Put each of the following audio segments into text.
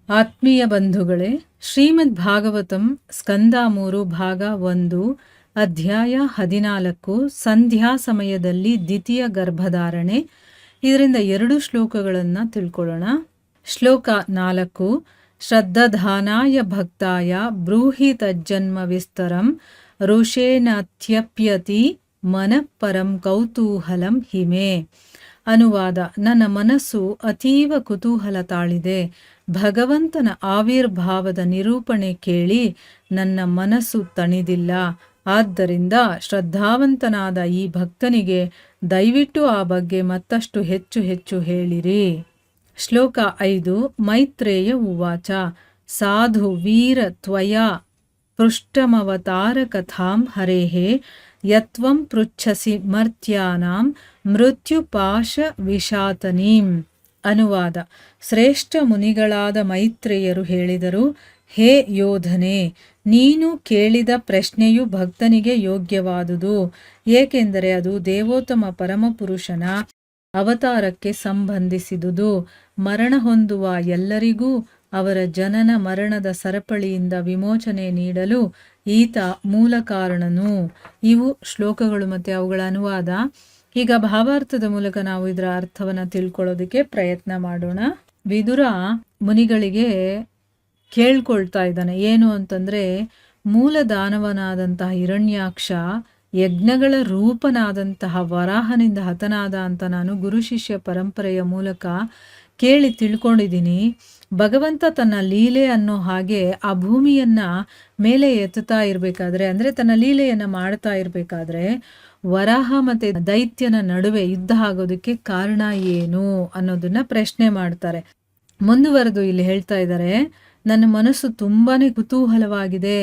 ಆತ್ಮೀಯ ಬಂಧುಗಳೇ, ಶ್ರೀಮದ್ ಭಾಗವತಂ ಸ್ಕಂದ 3 ಭಾಗ 1 ಅಧ್ಯಾಯ 14 ಸಂಧ್ಯಾ ಸಮಯದಲ್ಲಿ ದ್ವಿತೀಯ ಗರ್ಭಧಾರಣೆ. ಇದರಿಂದ 2 ಶ್ಲೋಕಗಳನ್ನು ತಿಳ್ಕೊಳ್ಳೋಣ. ಶ್ಲೋಕ 4. ಶ್ರದ್ಧಧಾನಾಯ ಭಕ್ತಾಯ ಬ್ರೂಹಿ ತಜ್ಜನ್ಮ ವಿಸ್ತರಂ ಋಷೇನತ್ಯಪ್ಯತಿ ಮನಃಪರಂ ಕೌತೂಹಲಂ ಹಿಮೆ. ಅನುವಾದ: ನನ್ನ ಮನಸ್ಸು ಅತೀವ ಕುತೂಹಲ ತಾಳಿದೆ. ಭಗವಂತನ ಆವಿರ್ಭಾವದ ನಿರೂಪಣೆ ಕೇಳಿ ನನ್ನ ಮನಸ್ಸು ತಣಿದಿಲ್ಲ. ಆದ್ದರಿಂದ ಶ್ರದ್ಧಾವಂತನಾದ ಈ ಭಕ್ತನಿಗೆ ದಯವಿಟ್ಟು ಆ ಬಗ್ಗೆ ಮತ್ತಷ್ಟು ಹೆಚ್ಚು ಹೆಚ್ಚು ಹೇಳಿರಿ. ಶ್ಲೋಕ 5. ಮೈತ್ರೇಯ ಉವಾಚ ಸಾಧು ವೀರ ತ್ವಯಾ ಪೃಷ್ಟಮವತಾರ ಕಥಾಂ ಹರೇಃ ಯತ್ವಂ ಪೃಚ್ಛಸಿ ಮರ್ತ್ಯಾನಾಂ ಮೃತ್ಯುಪಾಶ ವಿಷಾತನೀಂ. ಅನುವಾದ: ಶ್ರೇಷ್ಠ ಮುನಿಗಳಾದ ಮೈತ್ರೇಯರು ಹೇಳಿದರು, ಹೇ ಯೋಧನೆ, ನೀನು ಕೇಳಿದ ಪ್ರಶ್ನೆಯು ಭಕ್ತನಿಗೆ ಯೋಗ್ಯವಾದುದು, ಏಕೆಂದರೆ ಅದು ದೇವೋತ್ತಮ ಪರಮಪುರುಷನ ಅವತಾರಕ್ಕೆ ಸಂಬಂಧಿಸಿದುದು. ಮರಣ ಹೊಂದುವ ಎಲ್ಲರಿಗೂ ಅವರ ಜನನ ಮರಣದ ಸರಪಳಿಯಿಂದ ವಿಮೋಚನೆ ನೀಡಲು ಈತ ಮೂಲ ಕಾರಣನು. ಇವು ಶ್ಲೋಕಗಳು ಮತ್ತು ಅವುಗಳ ಅನುವಾದ. ಈಗ ಭಾವಾರ್ಥದ ಮೂಲಕ ನಾವು ಇದರ ಅರ್ಥವನ್ನು ತಿಳ್ಕೊಳ್ಳೋದಕ್ಕೆ ಪ್ರಯತ್ನ ಮಾಡೋಣ. ವಿದುರ ಮುನಿಗಳಿಗೆ ಕೇಳ್ಕೊಳ್ತಾ ಇದ್ದಾನೆ. ಏನು ಅಂತಂದರೆ, ಮೂಲ ದಾನವನಾದಂತಹ ಹಿರಣ್ಯಾಕ್ಷ ಯಜ್ಞಗಳ ರೂಪನಾದಂತಹ ವರಾಹನಿಂದ ಹತನಾದ ಅಂತ ನಾನು ಗುರು ಶಿಷ್ಯ ಪರಂಪರೆಯ ಮೂಲಕ ಕೇಳಿ ತಿಳ್ಕೊಂಡಿದ್ದೀನಿ. ಭಗವಂತ ತನ್ನ ಲೀಲೆ ಅನ್ನೋ ಹಾಗೆ ಆ ಭೂಮಿಯನ್ನ ಮೇಲೆ ಎತ್ತುತ್ತಾ ಇರಬೇಕಾದ್ರೆ, ಅಂದರೆ ತನ್ನ ಲೀಲೆಯನ್ನು ಮಾಡ್ತಾ ಇರಬೇಕಾದ್ರೆ ವರಾಹ ಮತ್ತೆ ದೈತ್ಯನ ನಡುವೆ ಯುದ್ಧ ಆಗೋದಕ್ಕೆ ಕಾರಣ ಏನು ಅನ್ನೋದನ್ನ ಪ್ರಶ್ನೆ ಮಾಡ್ತಾರೆ. ಮುಂದುವರೆದು ಇಲ್ಲಿ ಹೇಳ್ತಾ ಇದ್ದಾರೆ, ನನ್ನ ಮನಸ್ಸು ತುಂಬಾನೇ ಕುತೂಹಲವಾಗಿದೆ.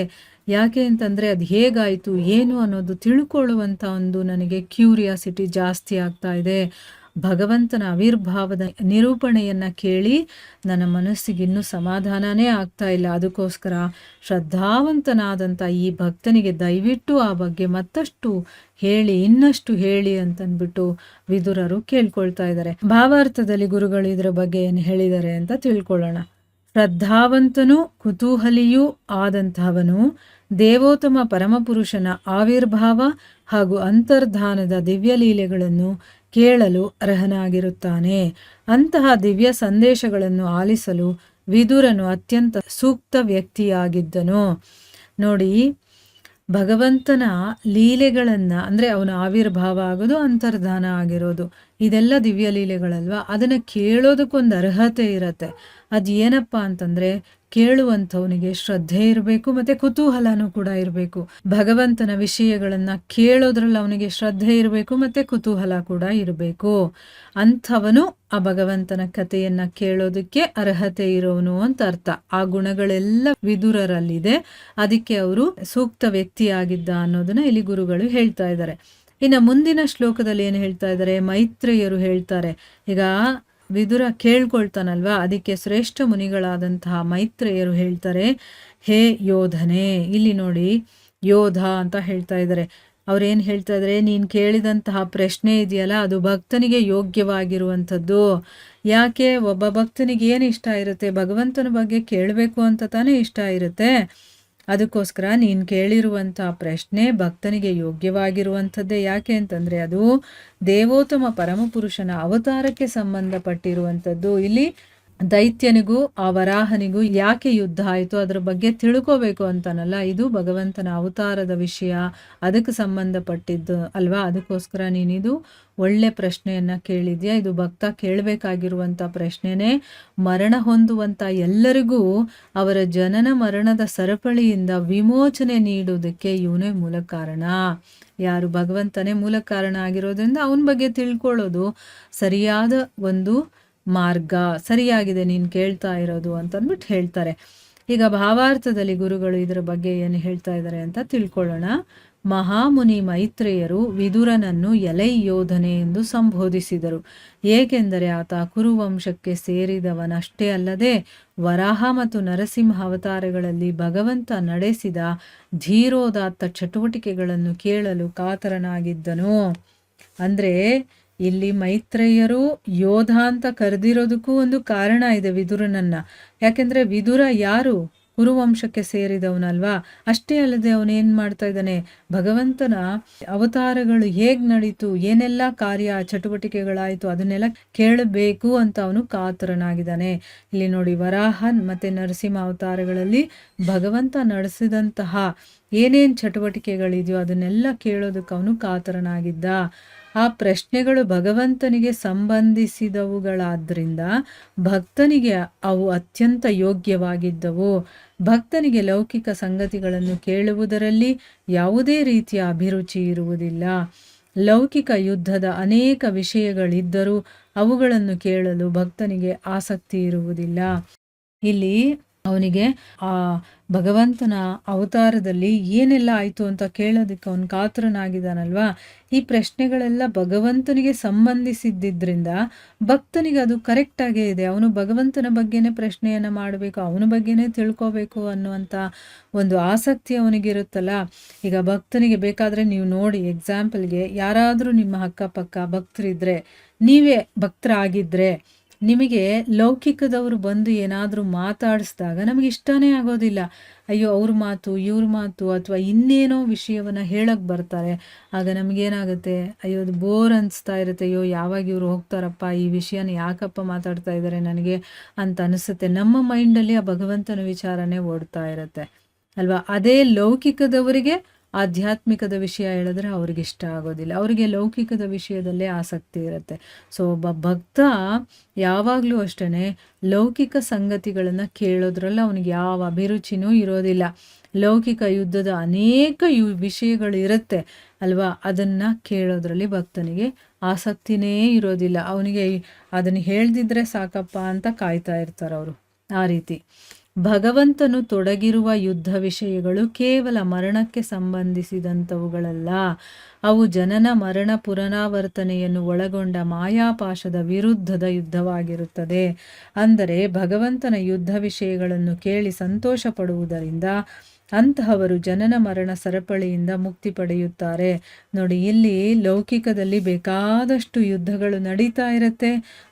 ಯಾಕೆ ಅಂತಂದರೆ ಅದು ಹೇಗಾಯಿತು ಏನು ಅನ್ನೋದು ತಿಳ್ಕೊಳ್ಳುವಂಥ ಒಂದು ನನಗೆ ಕ್ಯೂರಿಯಾಸಿಟಿ ಜಾಸ್ತಿ ಆಗ್ತಾ ಇದೆ. ಭಗವಂತನ ಆವಿರ್ಭಾವದ ನಿರೂಪಣೆಯನ್ನು ಕೇಳಿ ನನ್ನ ಮನಸ್ಸಿಗೆ ಇನ್ನೂ ಸಮಾಧಾನನೇ ಆಗ್ತಾ ಇಲ್ಲ. ಅದಕ್ಕೋಸ್ಕರ ಶ್ರದ್ಧಾವಂತನಾದಂಥ ಈ ಭಕ್ತನಿಗೆ ದಯವಿಟ್ಟು ಆ ಬಗ್ಗೆ ಮತ್ತಷ್ಟು ಹೇಳಿ, ಇನ್ನಷ್ಟು ಹೇಳಿ ಅಂತಂದ್ಬಿಟ್ಟು ವಿದುರರು ಕೇಳ್ಕೊಳ್ತಾ ಇದ್ದಾರೆ. ಭಾವಾರ್ಥದಲ್ಲಿ ಗುರುಗಳು ಇದರ ಬಗ್ಗೆ ಏನು ಹೇಳಿದ್ದಾರೆ ಅಂತ ತಿಳ್ಕೊಳ್ಳೋಣ. ಶ್ರದ್ಧಾವಂತನೂ ಕುತೂಹಲಿಯೂ ಆದಂತಹವನು ದೇವೋತ್ತಮ ಪರಮಪುರುಷನ ಆವಿರ್ಭಾವ ಹಾಗೂ ಅಂತರ್ಧಾನದ ದಿವ್ಯಲೀಲೆಗಳನ್ನು ಕೇಳಲು ಅರ್ಹನಾಗಿರುತ್ತಾನೆ. ಅಂತಹ ದಿವ್ಯ ಸಂದೇಶಗಳನ್ನು ಆಲಿಸಲು ವಿದುರನು ಅತ್ಯಂತ ಸೂಕ್ತ ವ್ಯಕ್ತಿಯಾಗಿದ್ದನು. ನೋಡಿ, ಭಗವಂತನ ಲೀಲೆಗಳನ್ನು, ಅಂದರೆ ಅವನ ಆವಿರ್ಭಾವ ಆಗೋದು, ಅಂತರ್ಧಾನ ಆಗಿರೋದು, ಇದೆಲ್ಲ ದಿವ್ಯ ಲೀಲೆಗಳಲ್ವ. ಅದನ್ನು ಕೇಳೋದಕ್ಕೊಂದು ಅರ್ಹತೆ ಇರತ್ತೆ. ಅದು ಏನಪ್ಪ ಅಂತಂದರೆ, ಕೇಳುವಂಥವನಿಗೆ ಶ್ರದ್ಧೆ ಇರಬೇಕು ಮತ್ತು ಕುತೂಹಲನೂ ಕೂಡ ಇರಬೇಕು. ಭಗವಂತನ ವಿಷಯಗಳನ್ನು ಕೇಳೋದ್ರಲ್ಲಿ ಅವನಿಗೆ ಶ್ರದ್ಧೆ ಇರಬೇಕು ಮತ್ತು ಕುತೂಹಲ ಕೂಡ ಇರಬೇಕು. ಅಂಥವನು ಆ ಭಗವಂತನ ಕಥೆಯನ್ನು ಕೇಳೋದಕ್ಕೆ ಅರ್ಹತೆ ಇರೋನು ಅಂತ ಅರ್ಥ. ಆ ಗುಣಗಳೆಲ್ಲ ವಿದುರರಲ್ಲಿದೆ. ಅದಕ್ಕೆ ಅವರು ಸೂಕ್ತ ವ್ಯಕ್ತಿಯಾಗಿದ್ದ ಅನ್ನೋದನ್ನ ಇಲ್ಲಿ ಗುರುಗಳು ಹೇಳ್ತಾ ಇದ್ದಾರೆ. ಇನ್ನು ಮುಂದಿನ ಶ್ಲೋಕದಲ್ಲಿ ಏನು ಹೇಳ್ತಾ ಇದ್ದಾರೆ, ಮೈತ್ರೇಯರು ಹೇಳ್ತಾರೆ. ಈಗ ವಿದುರ ಕೇಳ್ಕೊಳ್ತಾನಲ್ವಾ, ಅದಕ್ಕೆ ಶ್ರೇಷ್ಠ ಮುನಿಗಳಾದಂತಹ ಮೈತ್ರೇಯರು ಹೇಳ್ತಾರೆ, ಹೇ ಯೋಧನೆ. ಇಲ್ಲಿ ನೋಡಿ, ಯೋಧ ಅಂತ ಹೇಳ್ತಾ ಇದ್ದಾರೆ. ಅವ್ರೇನು ಹೇಳ್ತಾ ಇದ್ದಾರೆ, ನೀನು ಕೇಳಿದಂತಹ ಪ್ರಶ್ನೆ ಇದೆಯಲ್ಲ, ಅದು ಭಕ್ತನಿಗೆ ಯೋಗ್ಯವಾಗಿರುವಂಥದ್ದು. ಯಾಕೆ, ಒಬ್ಬ ಭಕ್ತನಿಗೆ ಏನು ಇಷ್ಟ ಇರುತ್ತೆ, ಭಗವಂತನ ಬಗ್ಗೆ ಕೇಳಬೇಕು ಅಂತ ತಾನೇ ಇಷ್ಟ ಇರುತ್ತೆ. ಅದಕ್ಕೋಸ್ಕರ ನೀನು ಕೇಳಿರುವಂಥ ಪ್ರಶ್ನೆ ಭಕ್ತನಿಗೆ ಯೋಗ್ಯವಾಗಿರುವಂಥದ್ದೇ. ಯಾಕೆ ಅಂತಂದರೆ ಅದು ದೇವೋತ್ತಮ ಪರಮಪುರುಷನ ಅವತಾರಕ್ಕೆ ಸಂಬಂಧಪಟ್ಟಿರುವಂಥದ್ದು. ಇಲ್ಲಿ ದೈತ್ಯನಿಗೂ ಆ ವರಾಹನಿಗೂ ಯಾಕೆ ಯುದ್ಧ ಆಯಿತು ಅದರ ಬಗ್ಗೆ ತಿಳ್ಕೋಬೇಕು ಅಂತಾನಲ್ಲ, ಇದು ಭಗವಂತನ ಅವತಾರದ ವಿಷಯ, ಅದಕ್ಕೆ ಸಂಬಂಧಪಟ್ಟಿದ್ದು ಅಲ್ವಾ. ಅದಕ್ಕೋಸ್ಕರ ನೀನಿದು ಒಳ್ಳೆ ಪ್ರಶ್ನೆಯನ್ನು ಕೇಳಿದ್ಯಾ. ಇದು ಭಕ್ತ ಕೇಳಬೇಕಾಗಿರುವಂಥ ಪ್ರಶ್ನೆನೇ. ಮರಣ ಹೊಂದುವಂಥ ಎಲ್ಲರಿಗೂ ಅವರ ಜನನ ಮರಣದ ಸರಪಳಿಯಿಂದ ವಿಮೋಚನೆ ನೀಡುವುದಕ್ಕೆ ಇವನೇ ಮೂಲ ಕಾರಣ. ಯಾರು, ಭಗವಂತನೇ ಮೂಲ ಕಾರಣ ಆಗಿರೋದ್ರಿಂದ ಅವನ ಬಗ್ಗೆ ತಿಳ್ಕೊಳ್ಳೋದು ಸರಿಯಾದ ಒಂದು ಮಾರ್ಗ. ಸರಿಯಾಗಿದೆ ನೀನು ಕೇಳ್ತಾ ಇರೋದು ಅಂತಂದ್ಬಿಟ್ಟು ಹೇಳ್ತಾರೆ. ಈಗ ಭಾವಾರ್ಥದಲ್ಲಿ ಗುರುಗಳು ಇದರ ಬಗ್ಗೆ ಏನು ಹೇಳ್ತಾ ಇದ್ದಾರೆ ಅಂತ ತಿಳ್ಕೊಳ್ಳೋಣ. ಮಹಾಮುನಿ ಮೈತ್ರೇಯರು ವಿದುರನನ್ನು ಎಲೈ ಯೋಧನೆ ಎಂದು ಸಂಬೋಧಿಸಿದರು. ಏಕೆಂದರೆ ಆತ ಕುರುವಂಶಕ್ಕೆ ಸೇರಿದವನಷ್ಟೇ ಅಲ್ಲದೆ ವರಾಹ ಮತ್ತು ನರಸಿಂಹ ಅವತಾರಗಳಲ್ಲಿ ಭಗವಂತ ನಡೆಸಿದ ಧೀರೋದಾತ್ತ ಚಟುವಟಿಕೆಗಳನ್ನು ಕೇಳಲು ಕಾತರನಾಗಿದ್ದನು. ಅಂದರೆ ಇಲ್ಲಿ ಮೈತ್ರೇಯರು ಯೋಧ ಅಂತ ಕರೆದಿರೋದಕ್ಕೂ ಒಂದು ಕಾರಣ ಇದೆ ವಿದುರನನ್ನ. ಯಾಕೆಂದ್ರೆ ವಿದುರ ಯಾರು? ಕುರುವಂಶಕ್ಕೆ ಸೇರಿದವನಲ್ವಾ. ಅಷ್ಟೇ ಅಲ್ಲದೆ ಅವನೇನ್ ಮಾಡ್ತಾ ಇದ್ದಾನೆ, ಭಗವಂತನ ಅವತಾರಗಳು ಹೇಗ್ ನಡೀತು, ಏನೆಲ್ಲ ಕಾರ್ಯ ಚಟುವಟಿಕೆಗಳಾಯ್ತು ಅದನ್ನೆಲ್ಲ ಕೇಳಬೇಕು ಅಂತ ಅವನು ಕಾತರನಾಗಿದ್ದಾನೆ. ಇಲ್ಲಿ ನೋಡಿ, ವರಾಹನ್ ಮತ್ತೆ ನರಸಿಂಹ ಅವತಾರಗಳಲ್ಲಿ ಭಗವಂತ ನಡೆಸಿದಂತಹ ಏನೇನ್ ಚಟುವಟಿಕೆಗಳಿದೆಯೋ ಅದನ್ನೆಲ್ಲ ಕೇಳೋದಕ್ಕೆ ಅವನು ಕಾತರನಾಗಿದ್ದ. ಆ ಪ್ರಶ್ನೆಗಳು ಭಗವಂತನಿಗೆ ಸಂಬಂಧಿಸಿದವುಗಳಾದ್ರಿಂದ ಭಕ್ತನಿಗೆ ಅವು ಅತ್ಯಂತ ಯೋಗ್ಯವಾಗಿದ್ದವು. ಭಕ್ತನಿಗೆ ಲೌಕಿಕ ಸಂಗತಿಗಳನ್ನು ಕೇಳುವುದರಲ್ಲಿ ಯಾವುದೇ ರೀತಿಯ ಅಭಿರುಚಿ ಇರುವುದಿಲ್ಲ. ಲೌಕಿಕ ಯುದ್ಧದ ಅನೇಕ ವಿಷಯಗಳಿದ್ದರೂ ಅವುಗಳನ್ನು ಕೇಳಲು ಭಕ್ತನಿಗೆ ಆಸಕ್ತಿ ಇರುವುದಿಲ್ಲ. ಇಲ್ಲಿ ಅವನಿಗೆ ಆ ಭಗವಂತನ ಅವತಾರದಲ್ಲಿ ಏನೆಲ್ಲ ಆಯಿತು ಅಂತ ಕೇಳೋದಕ್ಕೆ ಅವನು ಕಾತರನಾಗಿದ್ದಾನಲ್ವಾ. ಈ ಪ್ರಶ್ನೆಗಳೆಲ್ಲ ಭಗವಂತನಿಗೆ ಸಂಬಂಧಿಸಿದ್ದರಿಂದ ಭಕ್ತನಿಗೆ ಅದು ಕರೆಕ್ಟಾಗೇ ಇದೆ. ಅವನು ಭಗವಂತನ ಬಗ್ಗೆನೇ ಪ್ರಶ್ನೆಯನ್ನು ಮಾಡಬೇಕು, ಅವನ ಬಗ್ಗೆನೇ ತಿಳ್ಕೋಬೇಕು ಅನ್ನುವಂಥ ಒಂದು ಆಸಕ್ತಿ ಅವನಿಗಿರುತ್ತಲ್ಲ. ಈಗ ಭಕ್ತನಿಗೆ ಬೇಕಾದರೆ ನೀವು ನೋಡಿ, ಎಕ್ಸಾಂಪಲ್ಗೆ ಯಾರಾದರೂ ನಿಮ್ಮ ಅಕ್ಕಪಕ್ಕ ಭಕ್ತರಿದ್ದರೆ, ನೀವೇ ಭಕ್ತರಾಗಿದ್ದರೆ ನಿಮಗೆ ಲೌಕಿಕದವರು ಬಂದು ಏನಾದರೂ ಮಾತಾಡಿಸಿದಾಗ ನಮಗೆ ಇಷ್ಟನೇ ಆಗೋದಿಲ್ಲ. ಅಯ್ಯೋ ಅವ್ರ ಮಾತು ಇವ್ರ ಮಾತು ಅಥವಾ ಇನ್ನೇನೋ ವಿಷಯವನ್ನು ಹೇಳಕ್ಕೆ ಬರ್ತಾರೆ. ಆಗ ನಮಗೇನಾಗುತ್ತೆ, ಅಯ್ಯೋ ಅದು ಬೋರ್ ಅನಿಸ್ತಾ ಇರುತ್ತೆ. ಅಯ್ಯೋ ಯಾವಾಗ ಇವ್ರು ಹೋಗ್ತಾರಪ್ಪ, ಈ ವಿಷಯನ ಯಾಕಪ್ಪ ಮಾತಾಡ್ತಾ ಇದ್ದಾರೆ ನನಗೆ ಅಂತ ಅನಿಸುತ್ತೆ. ನಮ್ಮ ಮೈಂಡಲ್ಲಿ ಆ ಭಗವಂತನ ವಿಚಾರನೇ ಓಡ್ತಾ ಇರುತ್ತೆ ಅಲ್ವಾ. ಅದೇ ಲೌಕಿಕದವರಿಗೆ ಆಧ್ಯಾತ್ಮಿಕದ ವಿಷಯ ಹೇಳಿದ್ರೆ ಅವ್ರಿಗೆ ಇಷ್ಟ ಆಗೋದಿಲ್ಲ, ಅವರಿಗೆ ಲೌಕಿಕದ ವಿಷಯದಲ್ಲೇ ಆಸಕ್ತಿ ಇರುತ್ತೆ. ಸೊ ಒಬ್ಬ ಭಕ್ತ ಯಾವಾಗಲೂ ಅಷ್ಟೇ ಲೌಕಿಕ ಸಂಗತಿಗಳನ್ನು ಕೇಳೋದ್ರಲ್ಲಿ ಅವನಿಗೆ ಯಾವ ಅಭಿರುಚಿನೂ ಇರೋದಿಲ್ಲ. ಲೌಕಿಕ ಯುದ್ಧದ ಅನೇಕ ವಿಷಯಗಳು ಇರುತ್ತೆ ಅಲ್ವಾ, ಅದನ್ನು ಕೇಳೋದ್ರಲ್ಲಿ ಭಕ್ತನಿಗೆ ಆಸಕ್ತಿನೇ ಇರೋದಿಲ್ಲ. ಅವನಿಗೆ ಅದನ್ನು ಹೇಳ್ದಿದ್ರೆ ಸಾಕಪ್ಪ ಅಂತ ಕಾಯ್ತಾ ಇರ್ತಾರೆ ಅವರು. ಆ ರೀತಿ ಭಗವಂತನು ತೊಡಗಿರುವ ಯುದ್ಧ ವಿಷಯಗಳು ಕೇವಲ ಮರಣಕ್ಕೆ ಸಂಬಂಧಿಸಿದಂಥವುಗಳಲ್ಲ. ಅವು ಜನನ ಮರಣ ಪುನರಾವರ್ತನೆಯನ್ನು ಒಳಗೊಂಡ ಮಾಯಾಪಾಶದ ವಿರುದ್ಧದ ಯುದ್ಧವಾಗಿರುತ್ತದೆ. ಅಂದರೆ ಭಗವಂತನ ಯುದ್ಧ ವಿಷಯಗಳನ್ನು ಕೇಳಿ ಸಂತೋಷ ಪಡುವುದರಿಂದ ಅಂತಹವರು ಜನನ ಮರಣ ಸರಪಳಿಯಿಂದ ಮುಕ್ತಿ ಪಡೆಯುತ್ತಾರೆ. ನೋಡಿ, ಇಲ್ಲಿ ಲೌಕಿಕದಲ್ಲಿ ಬೇಕಾದಷ್ಟು ಯುದ್ಧಗಳು ನಡೀತಾ ಇರುತ್ತೆ,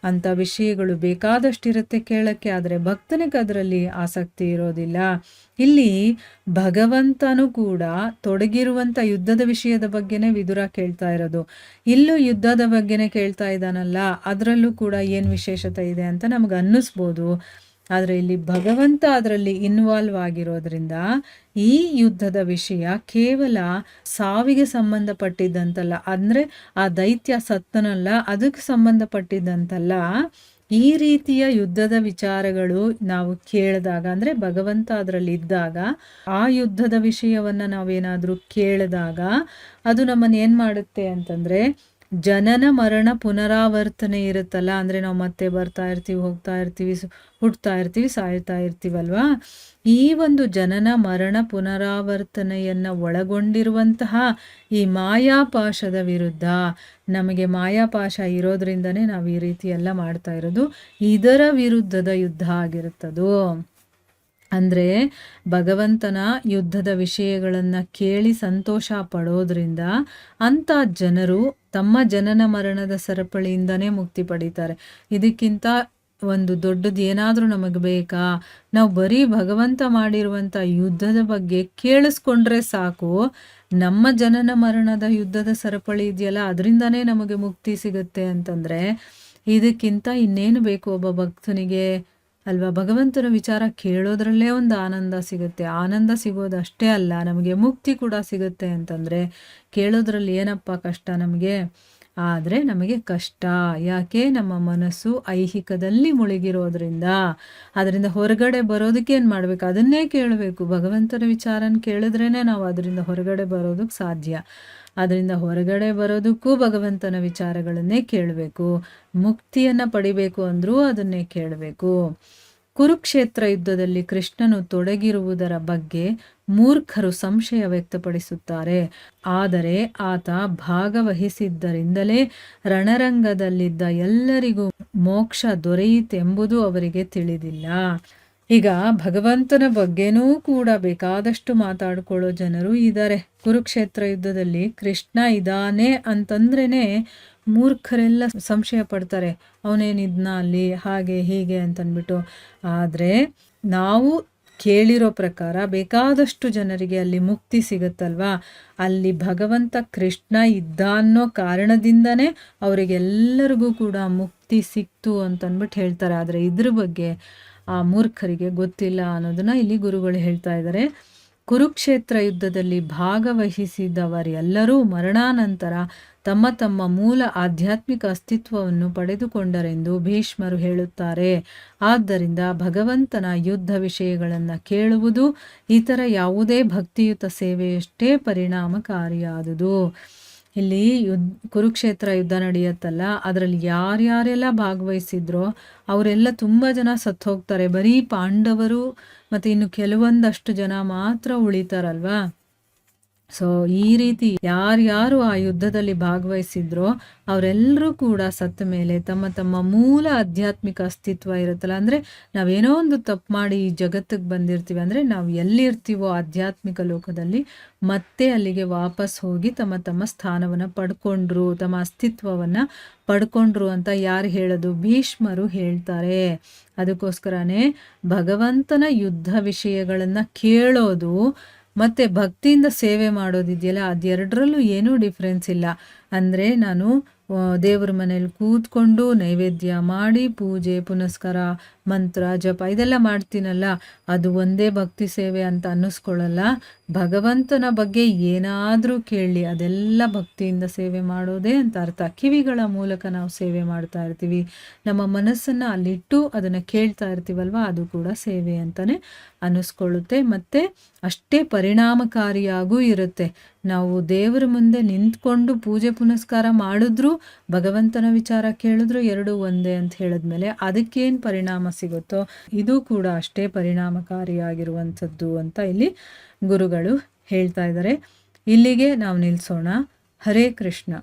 ಅಂಥ ವಿಷಯಗಳು ಬೇಕಾದಷ್ಟಿರುತ್ತೆ ಕೇಳಕ್ಕೆ. ಆದರೆ ಭಕ್ತನಿಗೆ ಅದರಲ್ಲಿ ಆಸಕ್ತಿ ಇರೋದಿಲ್ಲ. ಇಲ್ಲಿ ಭಗವಂತನೂ ಕೂಡ ತೊಡಗಿರುವಂಥ ಯುದ್ಧದ ವಿಷಯದ ಬಗ್ಗೆನೇ ವಿದುರ ಕೇಳ್ತಾ ಇರೋದು. ಇಲ್ಲೂ ಯುದ್ಧದ ಬಗ್ಗೆನೇ ಕೇಳ್ತಾ ಇದ್ದಾನಲ್ಲ, ಅದರಲ್ಲೂ ಕೂಡ ಏನು ವಿಶೇಷತೆ ಇದೆ ಅಂತ ನಮ್ಗೆ ಅನ್ನಿಸ್ಬೋದು. ಆದರೆ ಇಲ್ಲಿ ಭಗವಂತ ಅದರಲ್ಲಿ ಇನ್ವಾಲ್ವ್ ಆಗಿರೋದ್ರಿಂದ ಈ ಯುದ್ಧದ ವಿಷಯ ಕೇವಲ ಸಾವಿಗೆ ಸಂಬಂಧಪಟ್ಟಿದ್ದಂತಲ್ಲ, ಅಂದರೆ ಆ ದೈತ್ಯ ಸತ್ತನಲ್ಲ ಅದಕ್ಕೆ ಸಂಬಂಧಪಟ್ಟಿದ್ದಂತಲ್ಲ. ಈ ರೀತಿಯ ಯುದ್ಧದ ವಿಚಾರಗಳು ನಾವು ಕೇಳಿದಾಗ, ಅಂದರೆ ಭಗವಂತ ಅದರಲ್ಲಿ ಇದ್ದಾಗ ಆ ಯುದ್ಧದ ವಿಷಯವನ್ನು ನಾವೇನಾದರೂ ಕೇಳಿದಾಗ ಅದು ನಮ್ಮನ್ನು ಏನು ಮಾಡುತ್ತೆ ಅಂತಂದರೆ, ಜನನ ಮರಣ ಪುನರಾವರ್ತನೆ ಇರುತ್ತಲ್ಲ, ಅಂದರೆ ನಾವು ಮತ್ತೆ ಬರ್ತಾ ಇರ್ತೀವಿ, ಹೋಗ್ತಾ ಇರ್ತೀವಿ, ಹುಟ್ತಾ ಇರ್ತೀವಿ, ಸಾಯ್ತಾ ಇರ್ತೀವಲ್ವಾ. ಈ ಒಂದು ಜನನ ಮರಣ ಪುನರಾವರ್ತನೆಯನ್ನು ಒಳಗೊಂಡಿರುವಂತಹ ಈ ಮಾಯಾಪಾಶದ ವಿರುದ್ಧ, ನಮಗೆ ಮಾಯಾಪಾಶ ಇರೋದ್ರಿಂದನೇ ನಾವು ಈ ರೀತಿ ಎಲ್ಲ ಮಾಡ್ತಾ ಇರೋದು, ಇದರ ವಿರುದ್ಧದ ಯುದ್ಧ ಆಗಿರುತ್ತದು. ಅಂದರೆ ಭಗವಂತನ ಯುದ್ಧದ ವಿಷಯಗಳನ್ನು ಕೇಳಿ ಸಂತೋಷ ಪಡೋದ್ರಿಂದ ಅಂಥ ಜನರು ತಮ್ಮ ಜನನ ಮರಣದ ಸರಪಳಿಯಿಂದನೇ ಮುಕ್ತಿ ಪಡೀತಾರೆ. ಇದಕ್ಕಿಂತ ಒಂದು ದೊಡ್ಡದು ಏನಾದರೂ ನಮಗೆ ಬೇಕಾ? ನಾವು ಬರೀ ಭಗವಂತ ಮಾಡಿರುವಂಥ ಯುದ್ಧದ ಬಗ್ಗೆ ಕೇಳಿಸ್ಕೊಂಡ್ರೆ ಸಾಕು, ನಮ್ಮ ಜನನ ಮರಣದ ಯುದ್ಧದ ಸರಪಳಿ ಇದೆಯಲ್ಲ ಅದರಿಂದನೇ ನಮಗೆ ಮುಕ್ತಿ ಸಿಗುತ್ತೆ ಅಂತಂದರೆ ಇದಕ್ಕಿಂತ ಇನ್ನೇನು ಬೇಕು ಒಬ್ಬ ಭಕ್ತನಿಗೆ ಅಲ್ವಾ. ಭಗವಂತನ ವಿಚಾರ ಕೇಳೋದ್ರಲ್ಲೇ ಒಂದು ಆನಂದ ಸಿಗುತ್ತೆ. ಆನಂದ ಸಿಗೋದಷ್ಟೇ ಅಲ್ಲ, ನಮಗೆ ಮುಕ್ತಿ ಕೂಡ ಸಿಗುತ್ತೆ ಅಂತಂದರೆ ಕೇಳೋದ್ರಲ್ಲಿ ಏನಪ್ಪ ಕಷ್ಟ ನಮಗೆ? ಆದರೆ ನಮಗೆ ಕಷ್ಟ ಯಾಕೆ? ನಮ್ಮ ಮನಸ್ಸು ಐಹಿಕದಲ್ಲಿ ಮುಳುಗಿರೋದ್ರಿಂದ. ಅದರಿಂದ ಹೊರಗಡೆ ಬರೋದಕ್ಕೆ ಏನು ಮಾಡಬೇಕು? ಅದನ್ನೇ ಕೇಳಬೇಕು. ಭಗವಂತನ ವಿಚಾರನ ಕೇಳಿದ್ರೇ ನಾವು ಅದರಿಂದ ಹೊರಗಡೆ ಬರೋದಕ್ಕೆ ಸಾಧ್ಯ. ಅದರಿಂದ ಹೊರಗಡೆ ಬರೋದಕ್ಕೂ ಭಗವಂತನ ವಿಚಾರಗಳನ್ನೇ ಕೇಳಬೇಕು. ಮುಕ್ತಿಯನ್ನು ಪಡಿಬೇಕು ಅಂದರೂ ಅದನ್ನೇ ಕೇಳಬೇಕು. ಕುರುಕ್ಷೇತ್ರ ಯುದ್ಧದಲ್ಲಿ ಕೃಷ್ಣನು ತೊಡಗಿರುವುದರ ಬಗ್ಗೆ ಮೂರ್ಖರು ಸಂಶಯ ವ್ಯಕ್ತಪಡಿಸುತ್ತಾರೆ. ಆದರೆ ಆತ ಭಾಗವಹಿಸಿದ್ದರಿಂದಲೇ ರಣರಂಗದಲ್ಲಿದ್ದ ಎಲ್ಲರಿಗೂ ಮೋಕ್ಷ ದೊರೆಯಿತೆಂಬುದು ಅವರಿಗೆ ತಿಳಿದಿಲ್ಲ. ಈಗ ಭಗವಂತನ ಬಗ್ಗೆನೂ ಕೂಡ ಬೇಕಾದಷ್ಟು ಮಾತಾಡ್ಕೊಳ್ಳೋ ಜನರು ಇದ್ದಾರೆ. ಕುರುಕ್ಷೇತ್ರ ಯುದ್ಧದಲ್ಲಿ ಕೃಷ್ಣ ಇದ್ದಾನೆ ಅಂತಂದ್ರೇ ಮೂರ್ಖರೆಲ್ಲ ಸಂಶಯ ಪಡ್ತಾರೆ, ಅವನೇನಿದ್ನ ಅಲ್ಲಿ ಹಾಗೆ ಹೀಗೆ ಅಂತಂದ್ಬಿಟ್ಟು. ಆದರೆ ನಾವು ಕೇಳಿರೋ ಪ್ರಕಾರ ಬೇಕಾದಷ್ಟು ಜನರಿಗೆ ಅಲ್ಲಿ ಮುಕ್ತಿ ಸಿಗುತ್ತಲ್ವಾ, ಅಲ್ಲಿ ಭಗವಂತ ಕೃಷ್ಣ ಇದ್ದ ಅನ್ನೋ ಕಾರಣದಿಂದನೇ ಅವರಿಗೆಲ್ಲರಿಗೂ ಕೂಡ ಮುಕ್ತಿ ಸಿಕ್ತು ಅಂತಂದ್ಬಿಟ್ಟು ಹೇಳ್ತಾರೆ. ಆದರೆ ಇದ್ರ ಬಗ್ಗೆ ಆ ಮೂರ್ಖರಿಗೆ ಗೊತ್ತಿಲ್ಲ ಅನ್ನೋದನ್ನ ಇಲ್ಲಿ ಗುರುಗಳು ಹೇಳ್ತಾ ಇದ್ದಾರೆ. ಕುರುಕ್ಷೇತ್ರ ಯುದ್ಧದಲ್ಲಿ ಭಾಗವಹಿಸಿದವರೆಲ್ಲರೂ ಮರಣಾನಂತರ ತಮ್ಮ ತಮ್ಮ ಮೂಲ ಆಧ್ಯಾತ್ಮಿಕ ಅಸ್ತಿತ್ವವನ್ನು ಪಡೆದುಕೊಂಡರೆಂದು ಭೀಷ್ಮರು ಹೇಳುತ್ತಾರೆ. ಆದ್ದರಿಂದ ಭಗವಂತನ ಯುದ್ಧ ವಿಷಯಗಳನ್ನು ಕೇಳುವುದು ಇತರ ಯಾವುದೇ ಭಕ್ತಿಯುತ ಸೇವೆಯಷ್ಟೇ ಪರಿಣಾಮಕಾರಿಯಾದುದು. ಇಲ್ಲಿ ಕುರುಕ್ಷೇತ್ರ ಯುದ್ಧ ನಡೆಯುತ್ತಲ್ಲ, ಅದರಲ್ಲಿ ಯಾರ್ಯಾರೆಲ್ಲ ಭಾಗವಹಿಸಿದ್ರೋ ಅವರೆಲ್ಲ ತುಂಬ ಜನ ಸತ್ತು ಹೋಗ್ತಾರೆ. ಬರೀ ಪಾಂಡವರು ಮತ್ತು ಇನ್ನು ಕೆಲವೊಂದಷ್ಟು ಜನ ಮಾತ್ರ ಉಳಿತಾರಲ್ವಾ. ಸೊ ಈ ರೀತಿ ಯಾರ್ಯಾರು ಆ ಯುದ್ಧದಲ್ಲಿ ಭಾಗವಹಿಸಿದ್ರೋ ಅವರೆಲ್ಲರೂ ಕೂಡ ಸತ್ತ ಮೇಲೆ ತಮ್ಮ ತಮ್ಮ ಮೂಲ ಆಧ್ಯಾತ್ಮಿಕ ಅಸ್ತಿತ್ವ ಇರುತ್ತಲ್ಲ, ಅಂದರೆ ನಾವೇನೋ ಒಂದು ತಪ್ಪು ಮಾಡಿ ಈ ಜಗತ್ತಿಗೆ ಬಂದಿರ್ತೀವಿ, ಅಂದರೆ ನಾವು ಎಲ್ಲಿರ್ತೀವೋ ಆಧ್ಯಾತ್ಮಿಕ ಲೋಕದಲ್ಲಿ ಮತ್ತೆ ಅಲ್ಲಿಗೆ ವಾಪಸ್ ಹೋಗಿ ತಮ್ಮ ತಮ್ಮ ಸ್ಥಾನವನ್ನು ಪಡ್ಕೊಂಡ್ರು, ತಮ್ಮ ಅಸ್ತಿತ್ವವನ್ನು ಪಡ್ಕೊಂಡ್ರು ಅಂತ ಯಾರು ಹೇಳೋದು? ಭೀಷ್ಮರು ಹೇಳ್ತಾರೆ. ಅದಕ್ಕೋಸ್ಕರನೇ ಭಗವಂತನ ಯುದ್ಧ ವಿಷಯಗಳನ್ನು ಕೇಳೋದು ಮತ್ತು ಭಕ್ತಿಯಿಂದ ಸೇವೆ ಮಾಡೋದಿದೆಯಲ್ಲ, ಅದೆರಡರಲ್ಲೂ ಏನೂ ಡಿಫ್ರೆನ್ಸ್ ಇಲ್ಲ. ಅಂದರೆ ನಾನು ದೇವ್ರ ಮನೇಲಿ ಕೂತ್ಕೊಂಡು ನೈವೇದ್ಯ ಮಾಡಿ ಪೂಜೆ ಪುನಸ್ಕಾರ ಮಂತ್ರ ಜಪ ಇದೆಲ್ಲ ಮಾಡ್ತೀನಲ್ಲ, ಅದು ಒಂದೇ ಭಕ್ತಿ ಸೇವೆ ಅಂತ ಅನ್ನಿಸ್ಕೊಳ್ಳಲ್ಲ. ಭಗವಂತನ ಬಗ್ಗೆ ಏನಾದರೂ ಕೇಳಲಿ, ಅದೆಲ್ಲ ಭಕ್ತಿಯಿಂದ ಸೇವೆ ಮಾಡೋದೇ ಅಂತ ಅರ್ಥ. ಕಿವಿಗಳ ಮೂಲಕ ನಾವು ಸೇವೆ ಮಾಡ್ತಾ ಇರ್ತೀವಿ, ನಮ್ಮ ಮನಸ್ಸನ್ನು ಅಲ್ಲಿಟ್ಟು ಅದನ್ನು ಕೇಳ್ತಾ ಇರ್ತೀವಲ್ವ, ಅದು ಕೂಡ ಸೇವೆ ಅಂತಲೇ ಅನ್ನಿಸ್ಕೊಳ್ಳುತ್ತೆ. ಮತ್ತು ಅಷ್ಟೇ ಪರಿಣಾಮಕಾರಿಯಾಗೂ ಇರುತ್ತೆ. ನಾವು ದೇವರ ಮುಂದೆ ನಿಂತ್ಕೊಂಡು ಪೂಜೆ ಪುನಸ್ಕಾರ ಮಾಡಿದ್ರೂ ಭಗವಂತನ ವಿಚಾರ ಕೇಳಿದ್ರು ಎರಡೂ ಒಂದೇ ಅಂತ ಹೇಳಿದ್ಮೇಲೆ ಅದಕ್ಕೇನು ಪರಿಣಾಮ ಸಿಗುತ್ತೋ ಇದು ಕೂಡ ಅಷ್ಟೇ ಪರಿಣಾಮಕಾರಿಯಾಗಿರುವಂಥದ್ದು ಅಂತ ಇಲ್ಲಿ ಗುರುಗಳು ಹೇಳ್ತಾ ಇದ್ದಾರೆ. ಇಲ್ಲಿಗೆ ನಾವು ನಿಲ್ಲಿಸೋಣ. ಹರೇ ಕೃಷ್ಣ.